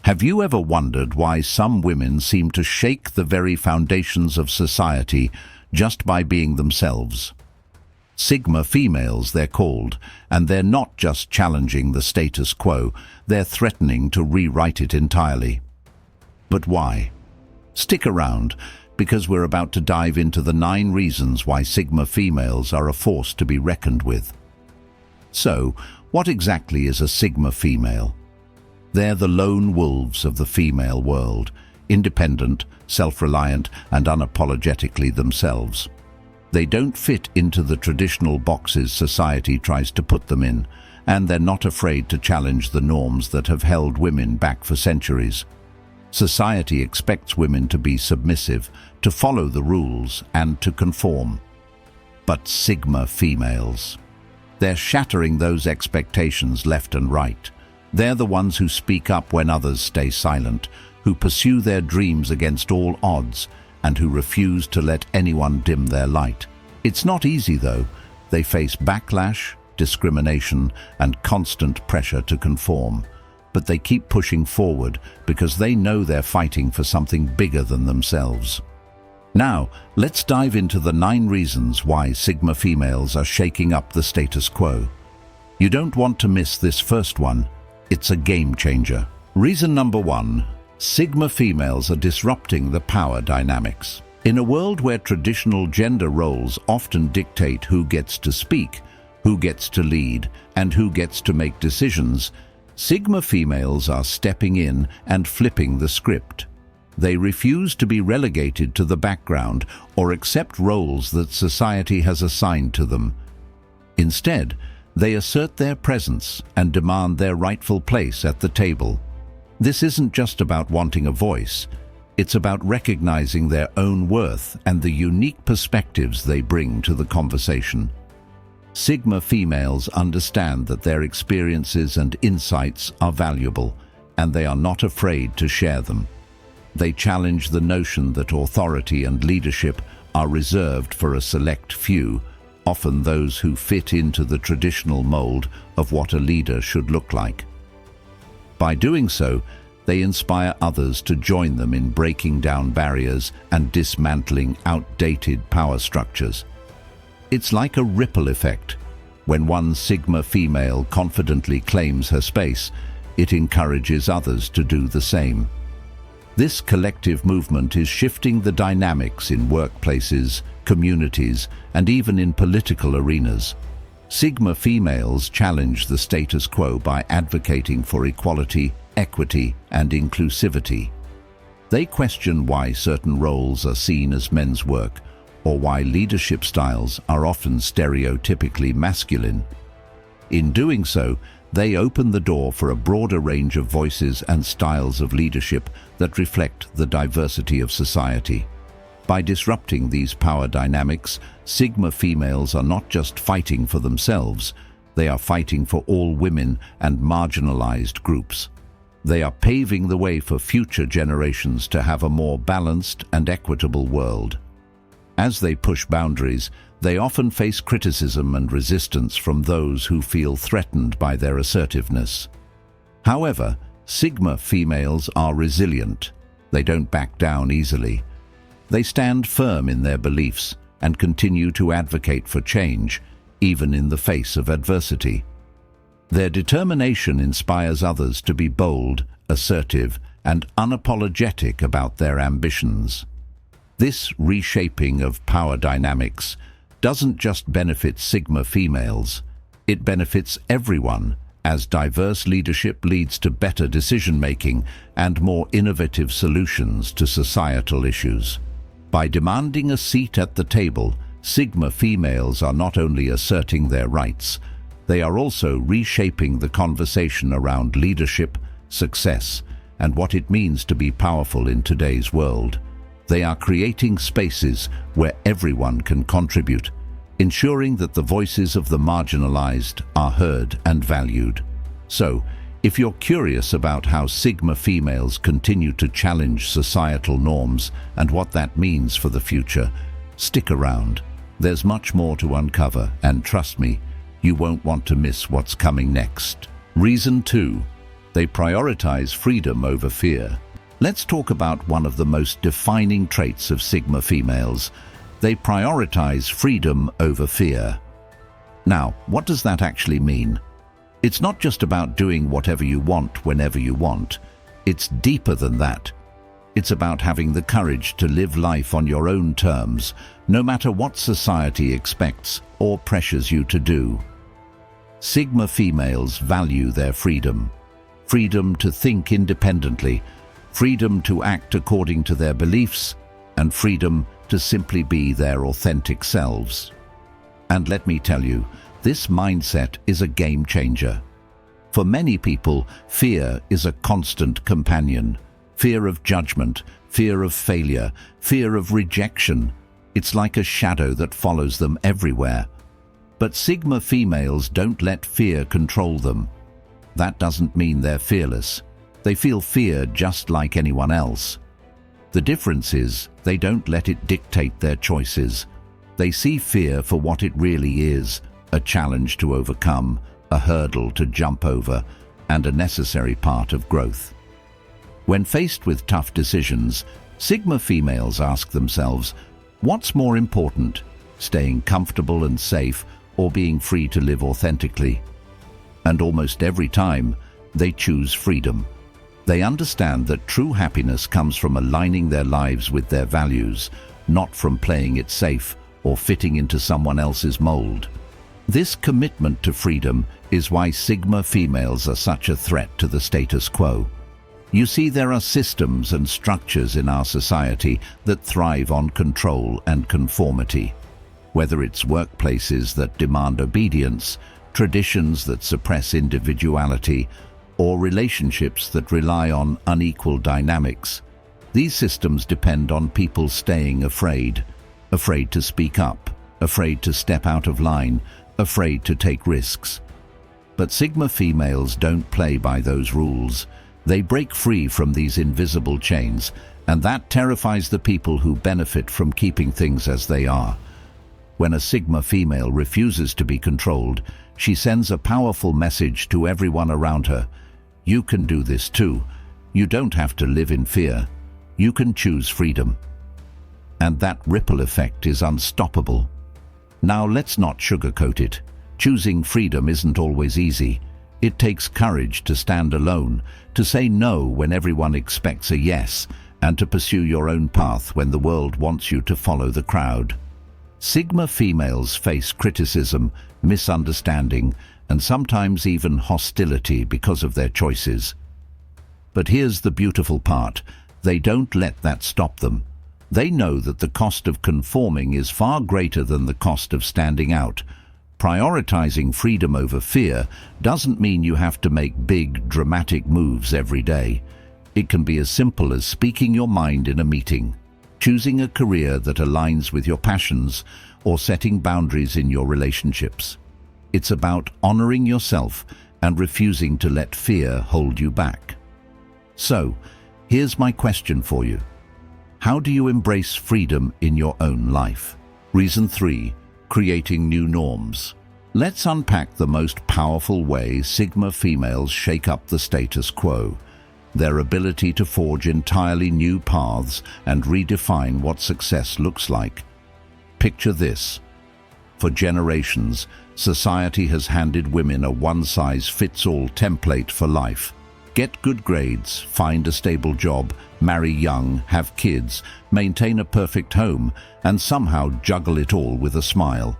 Have you ever wondered why some women seem to shake the very foundations of society just by being themselves? Sigma females, they're called, and they're not just challenging the status quo, they're threatening to rewrite it entirely. But why? Stick around, because we're about to dive into the 9 reasons why Sigma females are a force to be reckoned with. So, what exactly is a Sigma female? They're the lone wolves of the female world, independent, self-reliant, and unapologetically themselves. They don't fit into the traditional boxes society tries to put them in, and they're not afraid to challenge the norms that have held women back for centuries. Society expects women to be submissive, to follow the rules, and to conform. But Sigma females, they're shattering those expectations left and right. They're the ones who speak up when others stay silent, who pursue their dreams against all odds, and who refuse to let anyone dim their light. It's not easy, though. They face backlash, discrimination, and constant pressure to conform. But they keep pushing forward because they know they're fighting for something bigger than themselves. Now, let's dive into the 9 reasons why Sigma females are shaking up the status quo. You don't want to miss this first one. It's a game changer. Reason number 1. Sigma females are disrupting the power dynamics. In a world where traditional gender roles often dictate who gets to speak, who gets to lead, and who gets to make decisions, Sigma females are stepping in and flipping the script. They refuse to be relegated to the background or accept roles that society has assigned to them. Instead, they assert their presence and demand their rightful place at the table. This isn't just about wanting a voice. It's about recognizing their own worth and the unique perspectives they bring to the conversation. Sigma females understand that their experiences and insights are valuable, and they are not afraid to share them. They challenge the notion that authority and leadership are reserved for a select few, often those who fit into the traditional mold of what a leader should look like. By doing so, they inspire others to join them in breaking down barriers and dismantling outdated power structures. It's like a ripple effect. When one Sigma female confidently claims her space, it encourages others to do the same. This collective movement is shifting the dynamics in workplaces, communities, and even in political arenas. Sigma females challenge the status quo by advocating for equality, equity, and inclusivity. They question why certain roles are seen as men's work, or why leadership styles are often stereotypically masculine. In doing so, they open the door for a broader range of voices and styles of leadership that reflect the diversity of society. By disrupting these power dynamics, Sigma females are not just fighting for themselves, they are fighting for all women and marginalized groups. They are paving the way for future generations to have a more balanced and equitable world. As they push boundaries, they often face criticism and resistance from those who feel threatened by their assertiveness. However, Sigma females are resilient. They don't back down easily. They stand firm in their beliefs and continue to advocate for change, even in the face of adversity. Their determination inspires others to be bold, assertive, and unapologetic about their ambitions. This reshaping of power dynamics doesn't just benefit Sigma females, it benefits everyone, as diverse leadership leads to better decision-making and more innovative solutions to societal issues. By demanding a seat at the table, Sigma females are not only asserting their rights, they are also reshaping the conversation around leadership, success, and what it means to be powerful in today's world. They are creating spaces where everyone can contribute, ensuring that the voices of the marginalized are heard and valued. So, if you're curious about how Sigma females continue to challenge societal norms and what that means for the future, stick around. There's much more to uncover, and trust me, you won't want to miss what's coming next. Reason 2. They prioritize freedom over fear. Let's talk about one of the most defining traits of Sigma females. They prioritize freedom over fear. Now, what does that actually mean? It's not just about doing whatever you want whenever you want. It's deeper than that. It's about having the courage to live life on your own terms, no matter what society expects or pressures you to do. Sigma females value their freedom. Freedom to think independently, freedom to act according to their beliefs, and freedom to simply be their authentic selves. And let me tell you, this mindset is a game changer. For many people, fear is a constant companion. Fear of judgment, fear of failure, fear of rejection. It's like a shadow that follows them everywhere. But Sigma females don't let fear control them. That doesn't mean they're fearless. They feel fear just like anyone else. The difference is they don't let it dictate their choices. They see fear for what it really is, a challenge to overcome, a hurdle to jump over, and a necessary part of growth. When faced with tough decisions, Sigma females ask themselves, what's more important, staying comfortable and safe or being free to live authentically? And almost every time, they choose freedom. They understand that true happiness comes from aligning their lives with their values, not from playing it safe or fitting into someone else's mold. This commitment to freedom is why Sigma females are such a threat to the status quo. You see, there are systems and structures in our society that thrive on control and conformity. Whether it's workplaces that demand obedience, traditions that suppress individuality, or relationships that rely on unequal dynamics, these systems depend on people staying afraid to speak up, afraid to step out of line, afraid to take risks. But Sigma females don't play by those rules. They break free from these invisible chains, and that terrifies the people who benefit from keeping things as they are. When a Sigma female refuses to be controlled, she sends a powerful message to everyone around her. You can do this too. You don't have to live in fear. You can choose freedom. And that ripple effect is unstoppable. Now let's not sugarcoat it. Choosing freedom isn't always easy. It takes courage to stand alone, to say no when everyone expects a yes, and to pursue your own path when the world wants you to follow the crowd. Sigma females face criticism, misunderstanding, and sometimes even hostility because of their choices. But here's the beautiful part. They don't let that stop them. They know that the cost of conforming is far greater than the cost of standing out. Prioritizing freedom over fear doesn't mean you have to make big, dramatic moves every day. It can be as simple as speaking your mind in a meeting, choosing a career that aligns with your passions, or setting boundaries in your relationships. It's about honoring yourself and refusing to let fear hold you back. So, here's my question for you. How do you embrace freedom in your own life? Reason 3. Creating new norms. Let's unpack the most powerful way Sigma females shake up the status quo. Their ability to forge entirely new paths and redefine what success looks like. Picture this. For generations, society has handed women a one-size-fits-all template for life. Get good grades, find a stable job, marry young, have kids, maintain a perfect home, and somehow juggle it all with a smile.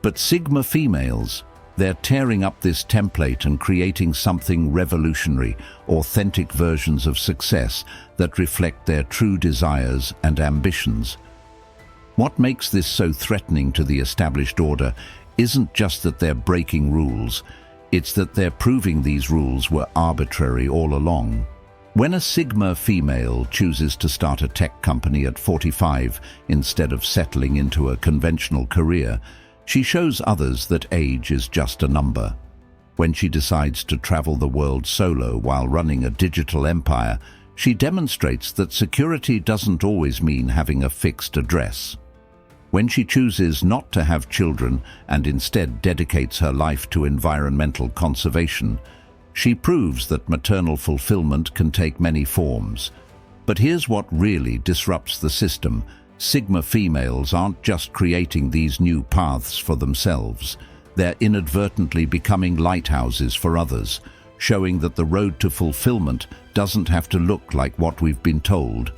But Sigma females, they're tearing up this template and creating something revolutionary, authentic versions of success that reflect their true desires and ambitions. What makes this so threatening to the established order isn't just that they're breaking rules, it's that they're proving these rules were arbitrary all along. When a Sigma female chooses to start a tech company at 45 instead of settling into a conventional career, she shows others that age is just a number. When she decides to travel the world solo while running a digital empire, she demonstrates that security doesn't always mean having a fixed address. When she chooses not to have children and instead dedicates her life to environmental conservation, She proves that maternal fulfillment can take many forms. But here's what really disrupts the system. Sigma females aren't just creating these new paths for themselves. They're inadvertently becoming lighthouses for others, showing that the road to fulfillment doesn't have to look like what we've been told.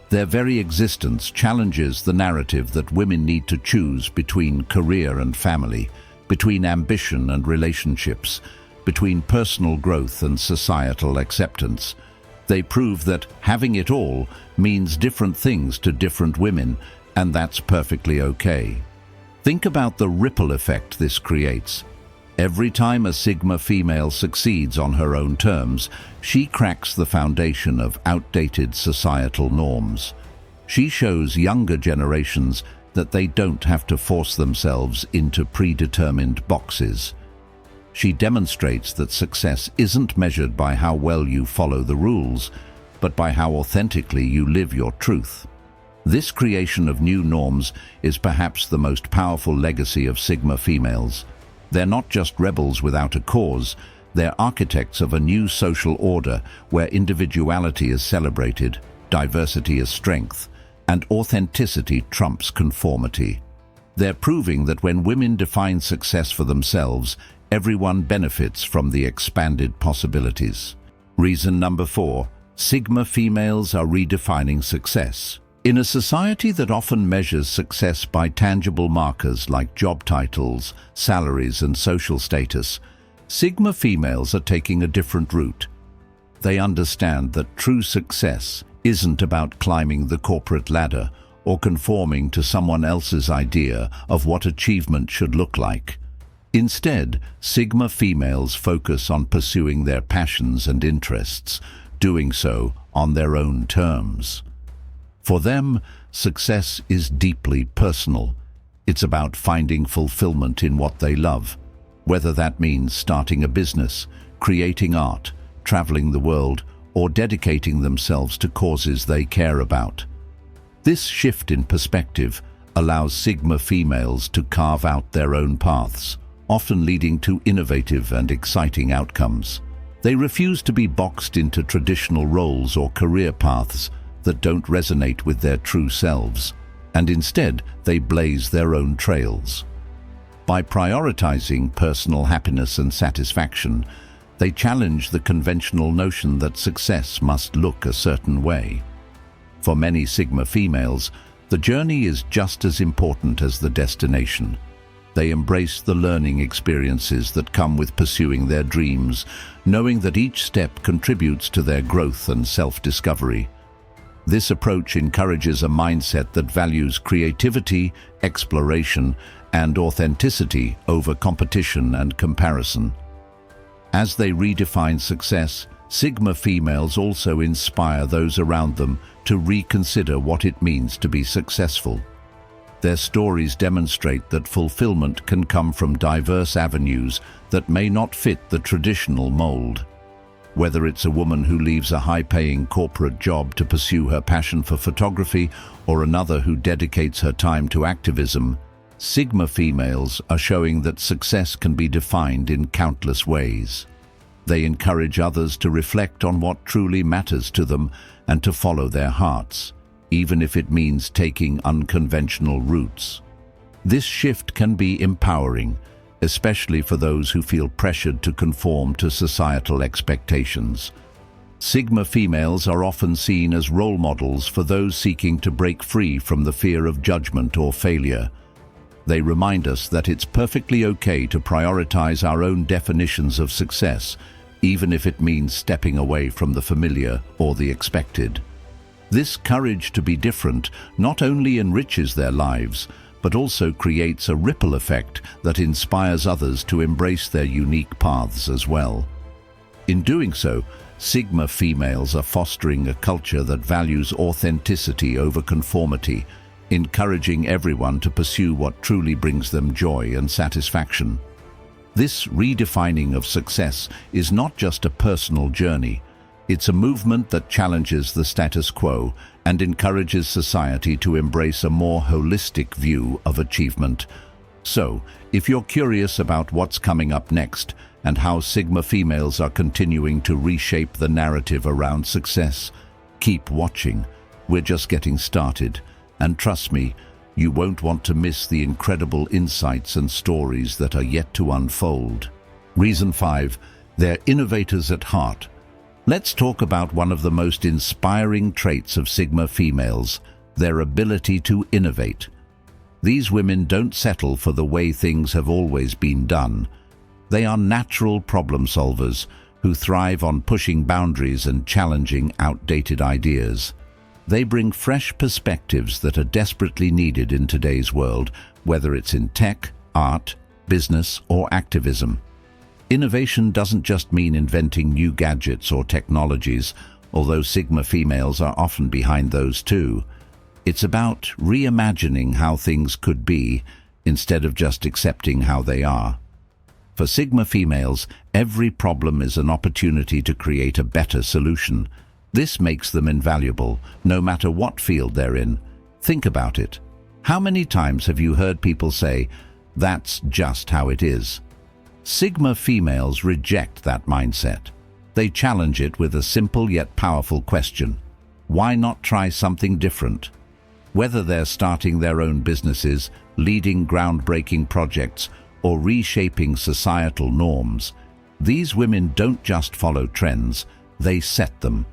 Their very existence challenges the narrative that women need to choose between career and family, between ambition and relationships, between personal growth and societal acceptance. They prove that having it all means different things to different women, and that's perfectly okay. Think about the ripple effect this creates. Every time a Sigma female succeeds on her own terms, she cracks the foundation of outdated societal norms. She shows younger generations that they don't have to force themselves into predetermined boxes. She demonstrates that success isn't measured by how well you follow the rules, but by how authentically you live your truth. This creation of new norms is perhaps the most powerful legacy of Sigma females. They're not just rebels without a cause, they're architects of a new social order where individuality is celebrated, diversity is strength, and authenticity trumps conformity. They're proving that when women define success for themselves, everyone benefits from the expanded possibilities. Reason number 4, Sigma females are redefining success. In a society that often measures success by tangible markers like job titles, salaries, and social status, Sigma females are taking a different route. They understand that true success isn't about climbing the corporate ladder or conforming to someone else's idea of what achievement should look like. Instead, Sigma females focus on pursuing their passions and interests, doing so on their own terms. For them, success is deeply personal. It's about finding fulfillment in what they love, whether that means starting a business, creating art, traveling the world, or dedicating themselves to causes they care about. This shift in perspective allows Sigma females to carve out their own paths, often leading to innovative and exciting outcomes. They refuse to be boxed into traditional roles or career paths that don't resonate with their true selves, and instead they blaze their own trails. By prioritizing personal happiness and satisfaction, they challenge the conventional notion that success must look a certain way. For many Sigma females, the journey is just as important as the destination. They embrace the learning experiences that come with pursuing their dreams, knowing that each step contributes to their growth and self-discovery. This approach encourages a mindset that values creativity, exploration, and authenticity over competition and comparison. As they redefine success, Sigma females also inspire those around them to reconsider what it means to be successful. Their stories demonstrate that fulfillment can come from diverse avenues that may not fit the traditional mold. Whether it's a woman who leaves a high-paying corporate job to pursue her passion for photography or another who dedicates her time to activism, Sigma females are showing that success can be defined in countless ways. They encourage others to reflect on what truly matters to them and to follow their hearts, even if it means taking unconventional routes. This shift can be empowering, especially for those who feel pressured to conform to societal expectations. Sigma females are often seen as role models for those seeking to break free from the fear of judgment or failure. They remind us that it's perfectly okay to prioritize our own definitions of success, even if it means stepping away from the familiar or the expected. This courage to be different not only enriches their lives, but also creates a ripple effect that inspires others to embrace their unique paths as well. In doing so, Sigma females are fostering a culture that values authenticity over conformity, encouraging everyone to pursue what truly brings them joy and satisfaction. This redefining of success is not just a personal journey. It's a movement that challenges the status quo and encourages society to embrace a more holistic view of achievement. So, if you're curious about what's coming up next and how Sigma females are continuing to reshape the narrative around success, keep watching. We're just getting started, and trust me, you won't want to miss the incredible insights and stories that are yet to unfold. Reason 5. They're innovators at heart. Let's talk about one of the most inspiring traits of Sigma females, their ability to innovate. These women don't settle for the way things have always been done. They are natural problem solvers who thrive on pushing boundaries and challenging outdated ideas. They bring fresh perspectives that are desperately needed in today's world, whether it's in tech, art, business, or activism. Innovation doesn't just mean inventing new gadgets or technologies, although Sigma females are often behind those too. It's about reimagining how things could be instead of just accepting how they are. For Sigma females, every problem is an opportunity to create a better solution. This makes them invaluable, no matter what field they're in. Think about it. How many times have you heard people say, "That's just how it is"? Sigma females reject that mindset. They challenge it with a simple yet powerful question. Why not try something different? Whether they're starting their own businesses, leading groundbreaking projects, or reshaping societal norms, these women don't just follow trends, they set them.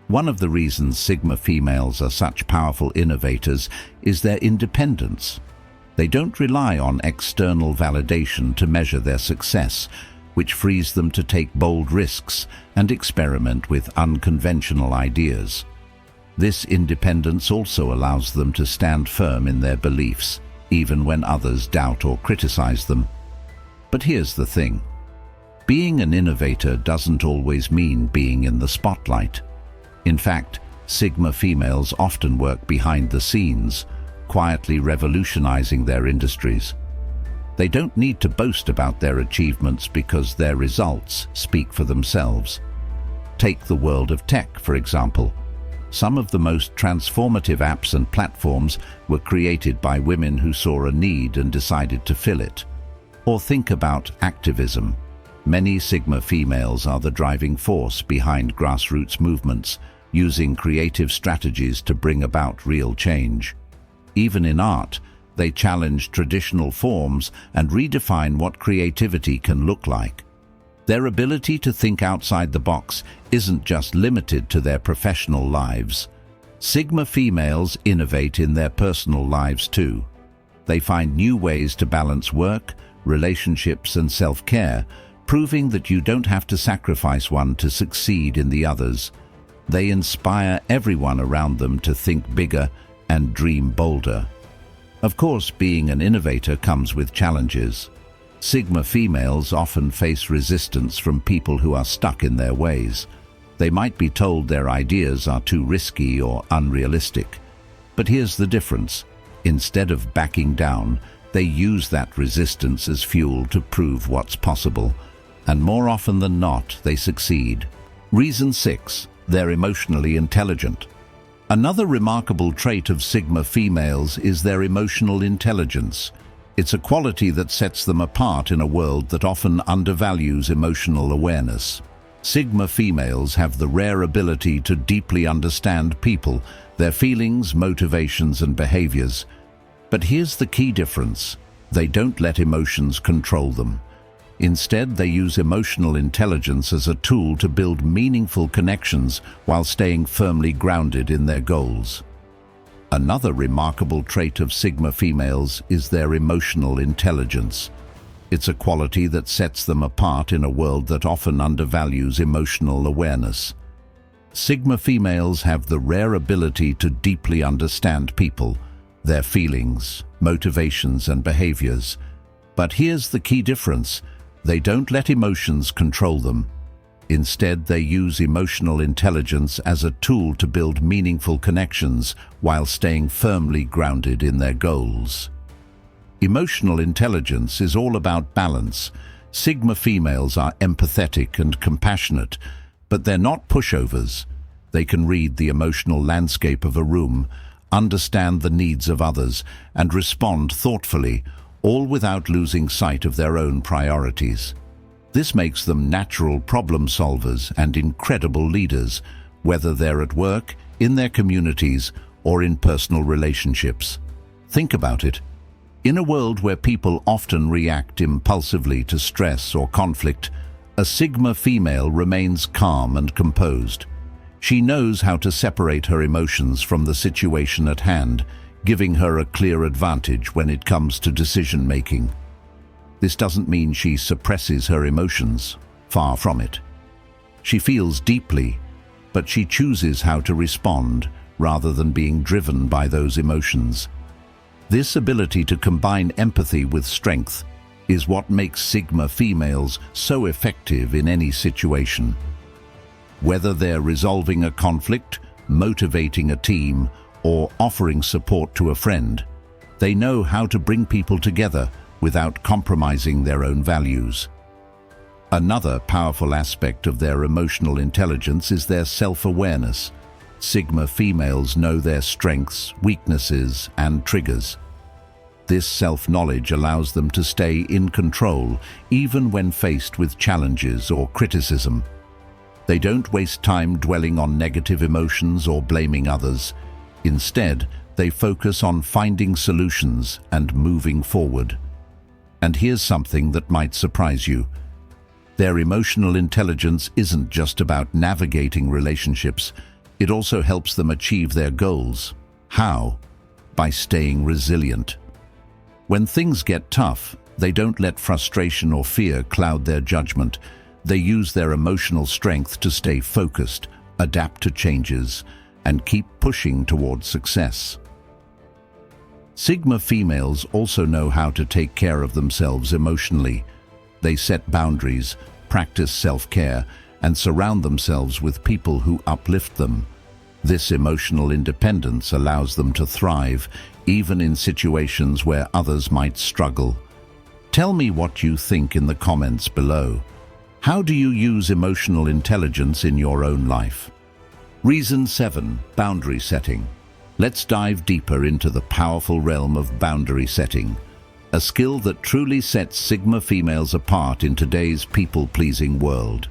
One of the reasons Sigma females are such powerful innovators is their independence. They don't rely on external validation to measure their success, which frees them to take bold risks and experiment with unconventional ideas. This independence also allows them to stand firm in their beliefs, even when others doubt or criticize them. But here's the thing. Being an innovator doesn't always mean being in the spotlight. In fact, Sigma females often work behind the scenes, quietly revolutionizing their industries. They don't need to boast about their achievements because their results speak for themselves. Take the world of tech, for example. Some of the most transformative apps and platforms were created by women who saw a need and decided to fill it. Or think about activism. Many Sigma females are the driving force behind grassroots movements, using creative strategies to bring about real change. Even in art, they challenge traditional forms and redefine what creativity can look like. Their ability to think outside the box isn't just limited to their professional lives. Sigma females innovate in their personal lives too. They find new ways to balance work, relationships, and self-care, proving that you don't have to sacrifice one to succeed in the others. They inspire everyone around them to think bigger and dream bolder. Of course, being an innovator comes with challenges. Sigma females often face resistance from people who are stuck in their ways. They might be told their ideas are too risky or unrealistic. But here's the difference. Instead of backing down, they use that resistance as fuel to prove what's possible. And more often than not, they succeed. Reason 6. They're emotionally intelligent. Another remarkable trait of Sigma females is their emotional intelligence. It's a quality that sets them apart in a world that often undervalues emotional awareness. Sigma females have the rare ability to deeply understand people, their feelings, motivations, and behaviors. But here's the key difference. They don't let emotions control them. Instead, they use emotional intelligence as a tool to build meaningful connections while staying firmly grounded in their goals. Another remarkable trait of Sigma females is their emotional intelligence. It's a quality that sets them apart in a world that often undervalues emotional awareness. Sigma females have the rare ability to deeply understand people, their feelings, motivations, and behaviors. But here's the key difference. They don't let emotions control them. Instead, they use emotional intelligence as a tool to build meaningful connections while staying firmly grounded in their goals. Emotional intelligence is all about balance. Sigma females are empathetic and compassionate, but they're not pushovers. They can read the emotional landscape of a room, understand the needs of others, and respond thoughtfully, all without losing sight of their own priorities. This makes them natural problem solvers and incredible leaders, whether they're at work, in their communities, or in personal relationships. Think about it. In a world where people often react impulsively to stress or conflict, a Sigma female remains calm and composed. She knows how to separate her emotions from the situation at hand, giving her a clear advantage when it comes to decision-making. This doesn't mean she suppresses her emotions. Far from it. She feels deeply, but she chooses how to respond rather than being driven by those emotions. This ability to combine empathy with strength is what makes Sigma females so effective in any situation. Whether they're resolving a conflict, motivating a team, or offering support to a friend, they know how to bring people together without compromising their own values. Another powerful aspect of their emotional intelligence is their self-awareness. Sigma females know their strengths, weaknesses, and triggers. This self-knowledge allows them to stay in control even when faced with challenges or criticism. They don't waste time dwelling on negative emotions or blaming others. Instead, they focus on finding solutions and moving forward. And here's something that might surprise you. Their emotional intelligence isn't just about navigating relationships. It also helps them achieve their goals. How? By staying resilient. When things get tough, they don't let frustration or fear cloud their judgment. They use their emotional strength to stay focused, adapt to changes, and keep pushing towards success. Sigma females also know how to take care of themselves emotionally. They set boundaries, practice self-care, and surround themselves with people who uplift them. This emotional independence allows them to thrive, even in situations where others might struggle. Tell me what you think in the comments below. How do you use emotional intelligence in your own life? Reason 7. Boundary setting. Let's dive deeper into the powerful realm of boundary setting, a skill that truly sets Sigma females apart in today's people-pleasing world.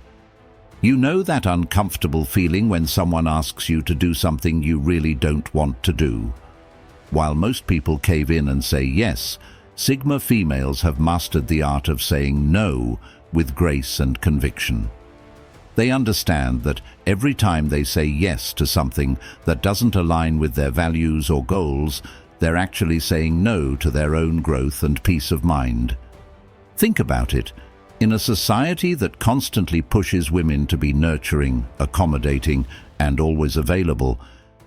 You know that uncomfortable feeling when someone asks you to do something you really don't want to do? While most people cave in and say yes, Sigma females have mastered the art of saying no with grace and conviction. They understand that every time they say yes to something that doesn't align with their values or goals, they're actually saying no to their own growth and peace of mind. Think about it. In a society that constantly pushes women to be nurturing, accommodating, and always available,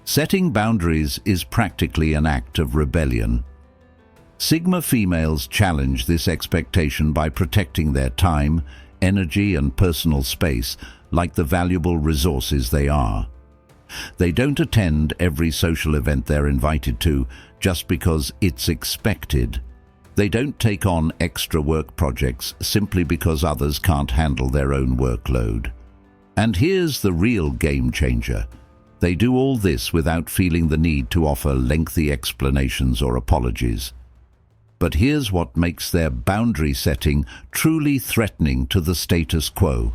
setting boundaries is practically an act of rebellion. Sigma females challenge this expectation by protecting their time, energy, and personal space like the valuable resources they are. They don't attend every social event they're invited to just because it's expected. They don't take on extra work projects simply because others can't handle their own workload. And here's the real game changer. They do all this without feeling the need to offer lengthy explanations or apologies. But here's what makes their boundary setting truly threatening to the status quo.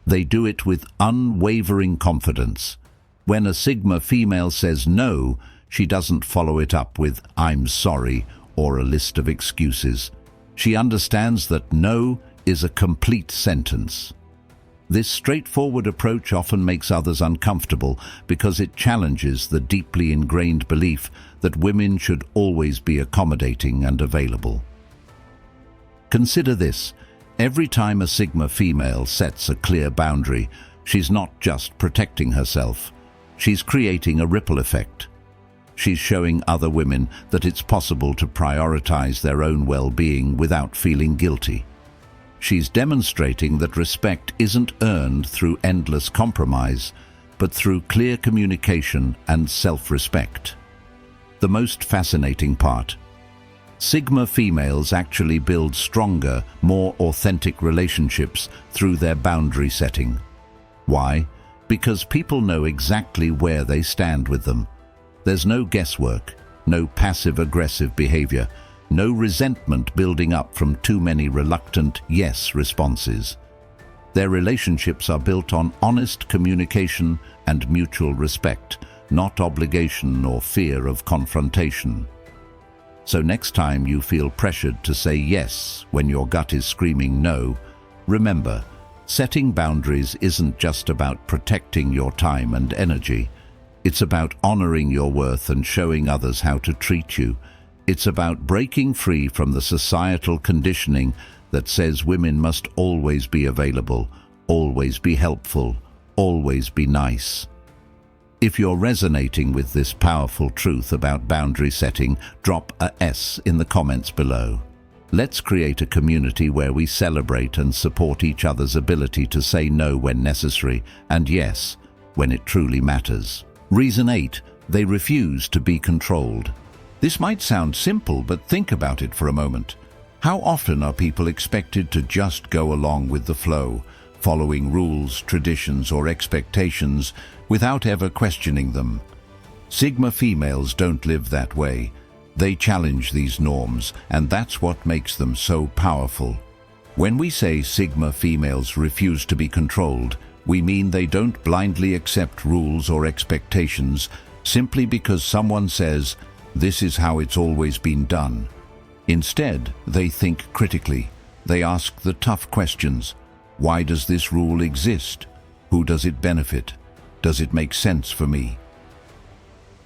They do it with unwavering confidence. When a Sigma female says no, she doesn't follow it up with "I'm sorry" or a list of excuses. She understands that no is a complete sentence. This straightforward approach often makes others uncomfortable because it challenges the deeply ingrained belief that women should always be accommodating and available. Consider this. Every time a Sigma female sets a clear boundary, she's not just protecting herself. She's creating a ripple effect. She's showing other women that it's possible to prioritize their own well-being without feeling guilty. She's demonstrating that respect isn't earned through endless compromise, but through clear communication and self-respect. The most fascinating part: Sigma females actually build stronger, more authentic relationships through their boundary setting. Why? Because people know exactly where they stand with them. There's no guesswork, no passive-aggressive behavior, no resentment building up from too many reluctant yes responses. Their relationships are built on honest communication and mutual respect, not obligation or fear of confrontation. So next time you feel pressured to say yes when your gut is screaming no, remember, setting boundaries isn't just about protecting your time and energy. It's about honoring your worth and showing others how to treat you. It's about breaking free from the societal conditioning that says women must always be available, always be helpful, always be nice. If you're resonating with this powerful truth about boundary setting, drop a S in the comments below. Let's create a community where we celebrate and support each other's ability to say no when necessary and yes when it truly matters. Reason 8. They refuse to be controlled. This might sound simple, but think about it for a moment. How often are people expected to just go along with the flow, following rules, traditions, or expectations without ever questioning them? Sigma females don't live that way. They challenge these norms, and that's what makes them so powerful. When we say Sigma females refuse to be controlled, we mean they don't blindly accept rules or expectations simply because someone says, "This is how it's always been done." Instead, they think critically. They ask the tough questions. Why does this rule exist? Who does it benefit? Does it make sense for me?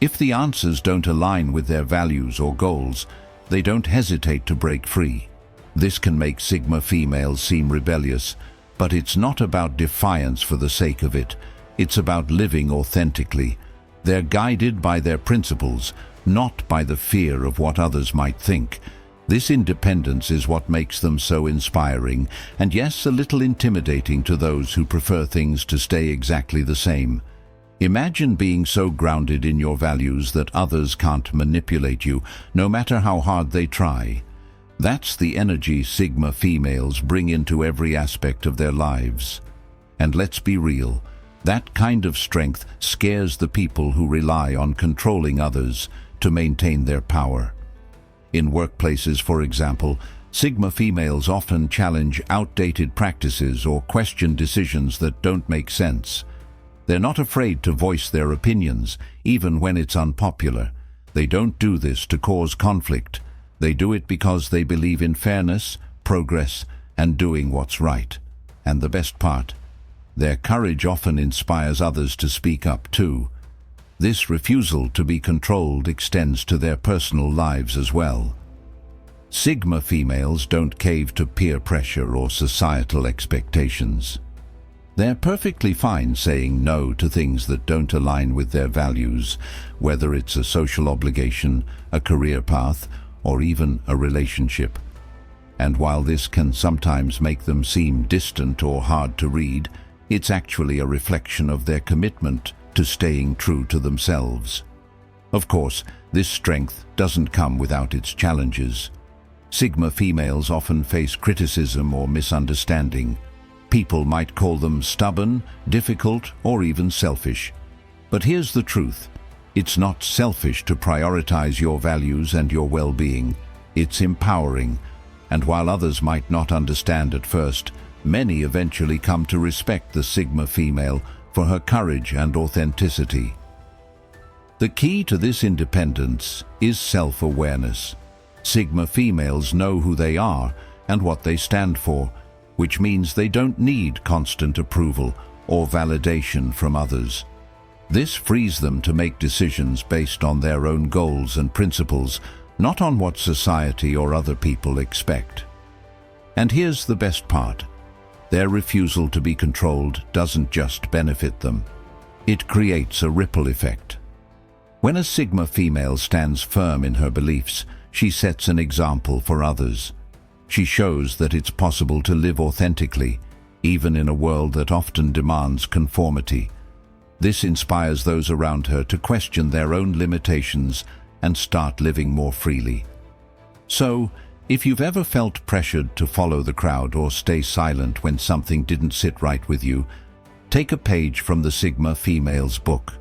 If the answers don't align with their values or goals, they don't hesitate to break free. This can make Sigma females seem rebellious, but it's not about defiance for the sake of it. It's about living authentically. They're guided by their principles, not by the fear of what others might think. This independence is what makes them so inspiring, and yes, a little intimidating to those who prefer things to stay exactly the same. Imagine being so grounded in your values that others can't manipulate you, no matter how hard they try. That's the energy Sigma females bring into every aspect of their lives. And let's be real, that kind of strength scares the people who rely on controlling others to maintain their power. In workplaces, for example, Sigma females often challenge outdated practices or question decisions that don't make sense. They're not afraid to voice their opinions, even when it's unpopular. They don't do this to cause conflict. They do it because they believe in fairness, progress, and doing what's right. And the best part, their courage often inspires others to speak up too. This refusal to be controlled extends to their personal lives as well. Sigma females don't cave to peer pressure or societal expectations. They're perfectly fine saying no to things that don't align with their values, whether it's a social obligation, a career path, or even a relationship. And while this can sometimes make them seem distant or hard to read, it's actually a reflection of their commitment to staying true to themselves. Of course, this strength doesn't come without its challenges. Sigma females often face criticism or misunderstanding. People might call them stubborn, difficult, or even selfish. But here's the truth. It's not selfish to prioritize your values and your well-being. It's empowering. And while others might not understand at first, many eventually come to respect the Sigma female for her courage and authenticity. The key to this independence is self-awareness. Sigma females know who they are and what they stand for, which means they don't need constant approval or validation from others. This frees them to make decisions based on their own goals and principles, not on what society or other people expect. And here's the best part. Their refusal to be controlled doesn't just benefit them. It creates a ripple effect. When a Sigma female stands firm in her beliefs, she sets an example for others. She shows that it's possible to live authentically, even in a world that often demands conformity. This inspires those around her to question their own limitations and start living more freely. So, if you've ever felt pressured to follow the crowd or stay silent when something didn't sit right with you, take a page from the Sigma female's book.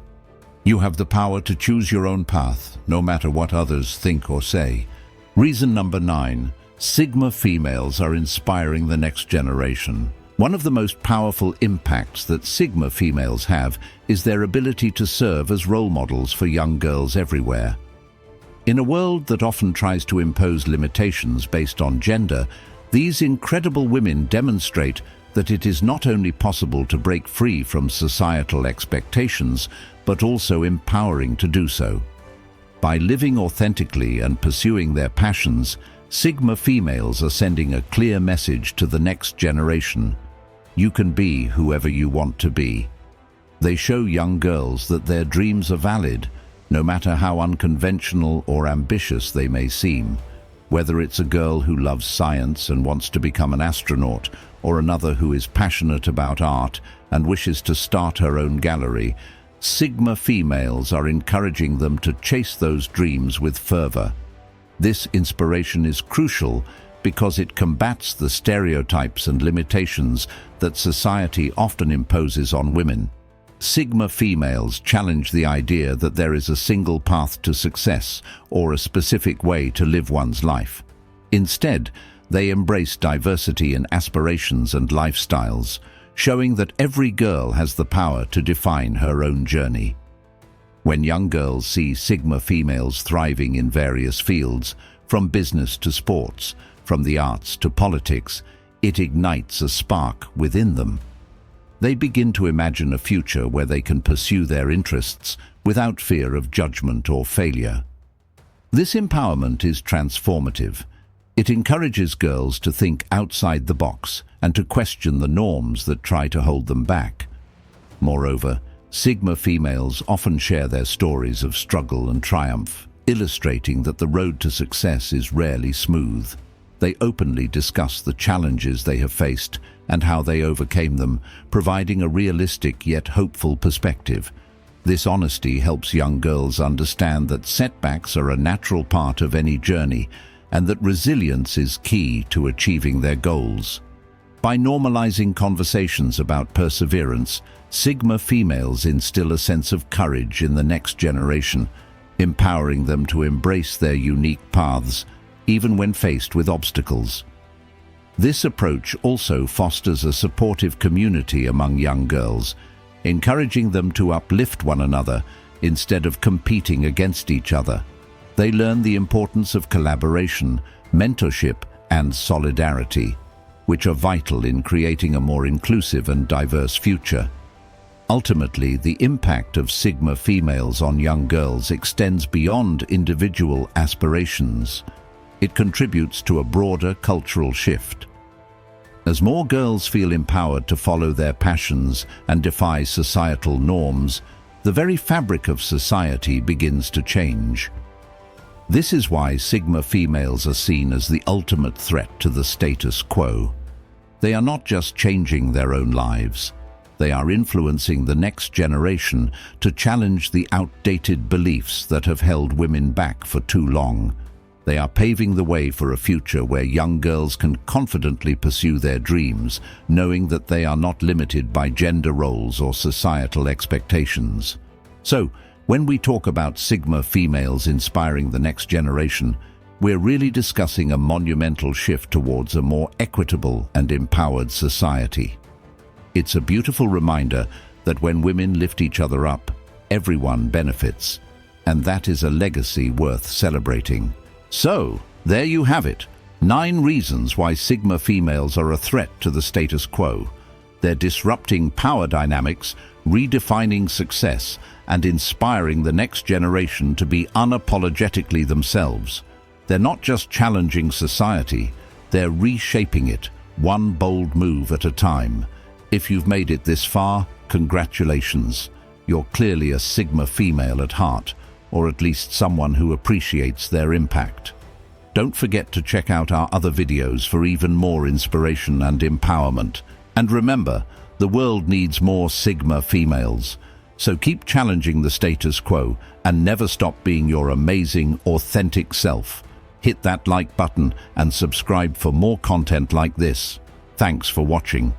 You have the power to choose your own path, no matter what others think or say. Reason number 9. Sigma females are inspiring the next generation. One of the most powerful impacts that Sigma females have is their ability to serve as role models for young girls everywhere. In a world that often tries to impose limitations based on gender, these incredible women demonstrate that it is not only possible to break free from societal expectations, but also empowering to do so. By living authentically and pursuing their passions, Sigma females are sending a clear message to the next generation. You can be whoever you want to be. They show young girls that their dreams are valid, no matter how unconventional or ambitious they may seem. Whether it's a girl who loves science and wants to become an astronaut, or another who is passionate about art and wishes to start her own gallery, Sigma females are encouraging them to chase those dreams with fervor. This inspiration is crucial because it combats the stereotypes and limitations that society often imposes on women. Sigma females challenge the idea that there is a single path to success or a specific way to live one's life. Instead, they embrace diversity in aspirations and lifestyles, showing that every girl has the power to define her own journey. When young girls see Sigma females thriving in various fields, from business to sports, from the arts to politics, it ignites a spark within them. They begin to imagine a future where they can pursue their interests without fear of judgment or failure. This empowerment is transformative. It encourages girls to think outside the box and to question the norms that try to hold them back. Moreover, Sigma females often share their stories of struggle and triumph, illustrating that the road to success is rarely smooth. They openly discuss the challenges they have faced and how they overcame them, providing a realistic yet hopeful perspective. This honesty helps young girls understand that setbacks are a natural part of any journey and that resilience is key to achieving their goals. By normalizing conversations about perseverance, Sigma females instill a sense of courage in the next generation, empowering them to embrace their unique paths, even when faced with obstacles. This approach also fosters a supportive community among young girls, encouraging them to uplift one another instead of competing against each other. They learn the importance of collaboration, mentorship, and solidarity, which are vital in creating a more inclusive and diverse future. Ultimately, the impact of Sigma females on young girls extends beyond individual aspirations. It contributes to a broader cultural shift. As more girls feel empowered to follow their passions and defy societal norms, the very fabric of society begins to change. This is why Sigma females are seen as the ultimate threat to the status quo. They are not just changing their own lives. They are influencing the next generation to challenge the outdated beliefs that have held women back for too long. They are paving the way for a future where young girls can confidently pursue their dreams, knowing that they are not limited by gender roles or societal expectations. So, when we talk about Sigma females inspiring the next generation, we're really discussing a monumental shift towards a more equitable and empowered society. It's a beautiful reminder that when women lift each other up, everyone benefits, and that is a legacy worth celebrating. So, there you have it, 9 reasons why Sigma females are a threat to the status quo. They're disrupting power dynamics, redefining success, and inspiring the next generation to be unapologetically themselves. They're not just challenging society, they're reshaping it, one bold move at a time. If you've made it this far, congratulations. You're clearly a Sigma female at heart, or at least someone who appreciates their impact. Don't forget to check out our other videos for even more inspiration and empowerment. And remember, the world needs more Sigma females. So keep challenging the status quo and never stop being your amazing, authentic self. Hit that like button and subscribe for more content like this. Thanks for watching.